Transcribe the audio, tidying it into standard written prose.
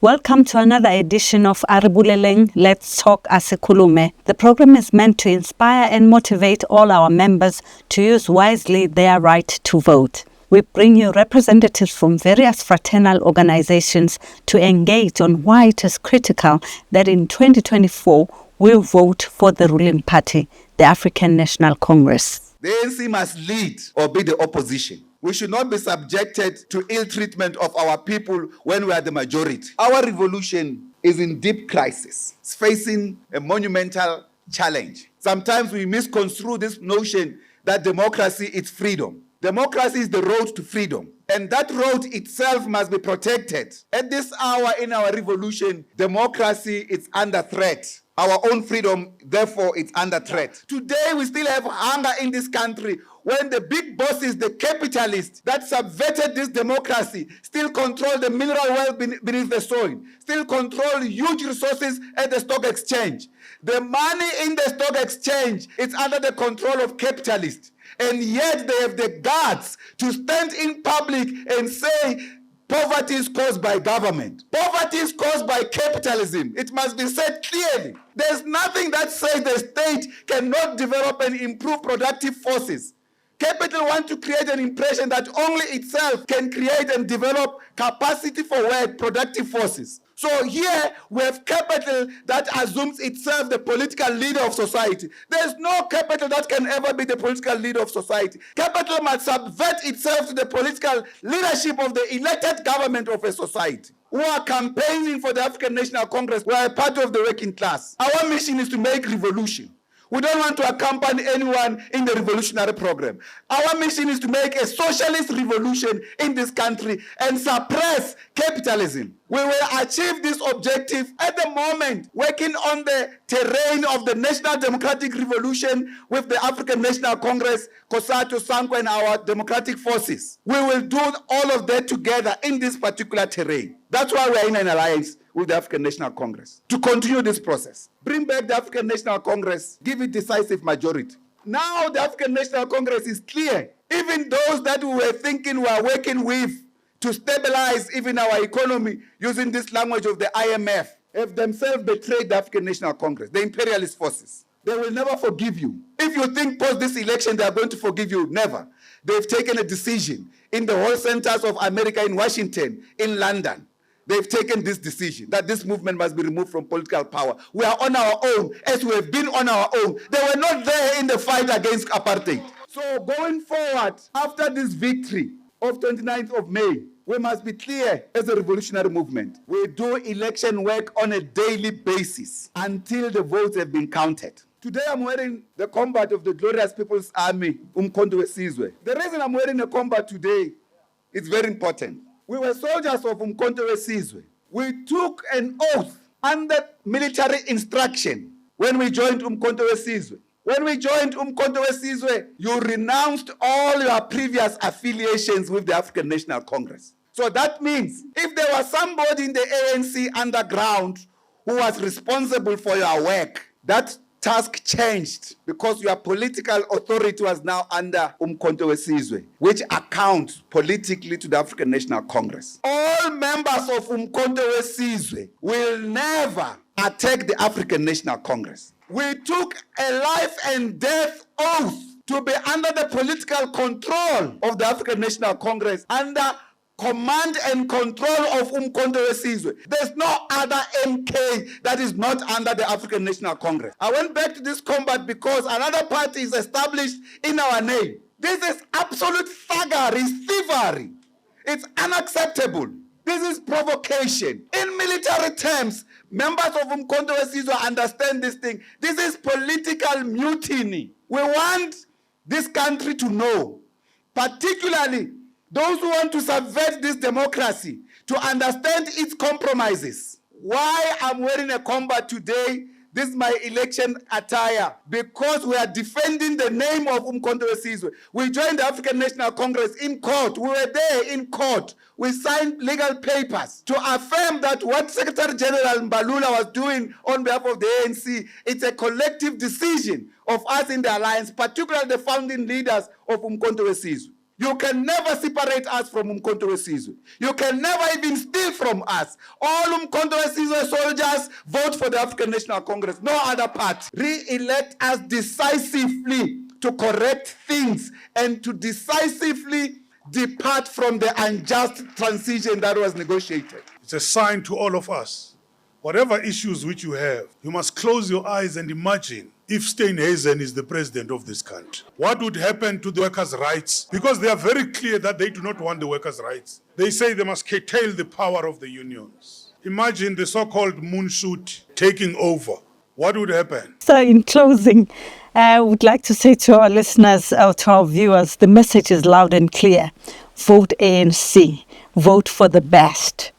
Welcome to another edition of BOLELENG, Let's Talk Asikhulume. The program is meant to inspire and motivate all our members to use wisely their right to vote. We bring you representatives from various fraternal organizations to engage on why it is critical that in 2024 we vote for the ruling party, the African National Congress. The ANC must lead or be the opposition. We should not be subjected to ill treatment of our people when we are the majority. Our revolution is in deep crisis. It's facing a monumental challenge. Sometimes we misconstrue this notion that democracy is freedom. Democracy is the road to freedom, and that road itself must be protected. At this hour in our revolution, democracy is under threat. Our own freedom, therefore, is under threat. Today, we still have hunger in this country when the big bosses, the capitalists that subverted this democracy, still control the mineral wealth beneath the soil, still control huge resources at the stock exchange. The money in the stock exchange is under the control of capitalists. And yet they have the guts to stand in public and say poverty is caused by government. Poverty is caused by capitalism. It must be said clearly. There's nothing that says the state cannot develop and improve productive forces. Capital wants to create an impression that only itself can create and develop capacity for work, productive forces. So here we have capital that assumes itself the political leader of society. There's no capital that can ever be the political leader of society. Capital must subvert itself to the political leadership of the elected government of a society. Who are campaigning for the African National Congress, we are a part of the working class. Our mission is to make revolution. We don't want to accompany anyone in the revolutionary program. Our mission is to make a socialist revolution in this country and suppress capitalism. We will achieve this objective at the moment, working on the terrain of the National Democratic Revolution with the African National Congress, COSATU, SANCO, and our democratic forces. We will do all of that together in this particular terrain. That's why we are in an alliance with the African National Congress, to continue this process. Bring back the African National Congress, give it decisive majority. Now the African National Congress is clear. Even those that we were thinking we are working with to stabilize even our economy using this language of the IMF have themselves betrayed the African National Congress, the imperialist forces. They will never forgive you. If you think post this election they are going to forgive you, never. They've taken a decision in the whole centers of America, in Washington, in London. They've taken this decision that this movement must be removed from political power. We are on our own, as we have been on our own. They were not there in the fight against apartheid. So going forward, after this victory of 29th of May, we must be clear as a revolutionary movement. We do election work on a daily basis until the votes have been counted. Today I'm wearing the combat of the Glorious People's Army, Umkhonto weSizwe. The reason I'm wearing a combat today is very important. We were soldiers of Umkhonto weSizwe. We took an oath under military instruction when we joined Umkhonto weSizwe. When we joined Umkhonto weSizwe, you renounced all your previous affiliations with the African National Congress. So that means if there was somebody in the ANC underground who was responsible for your work, that task changed because your political authority was now under Umkhonto weSizwe, which accounts politically to the African National Congress. All members of Umkhonto weSizwe will never attack the African National Congress. We took a life and death oath to be under the political control of the African National Congress, under command and control of Umkhonto weSizwe. There's no other MK that is not under the African National Congress. I went back to this combat because another party is established in our name. This is absolute thuggery, thievery. It's unacceptable. This is provocation. In military terms, members of Umkhonto weSizwe understand this thing. This is political mutiny. We want this country to know, particularly those who want to subvert this democracy, to understand its compromises. Why I'm wearing a combat today, this is my election attire, because we are defending the name of Umkhonto weSizwe. We joined the African National Congress in court. We were there in court. We signed legal papers to affirm that what Secretary General Mbalula was doing on behalf of the ANC, it's a collective decision of us in the alliance, particularly the founding leaders of Umkhonto weSizwe. You can never separate us from Umkhonto weSizwe. You can never even steal from us. All Umkhonto weSizwe soldiers vote for the African National Congress, no other party. Re-elect us decisively to correct things and to decisively depart from the unjust transition that was negotiated. It's a sign to all of us. Whatever issues which you have, you must close your eyes and imagine if Steenhuisen is the president of this country. What would happen to the workers' rights? Because they are very clear that they do not want the workers' rights. They say they must curtail the power of the unions. Imagine the so-called moonshoot taking over. What would happen? So in closing, I would like to say to our listeners, to our viewers, the message is loud and clear. Vote ANC. Vote for the best.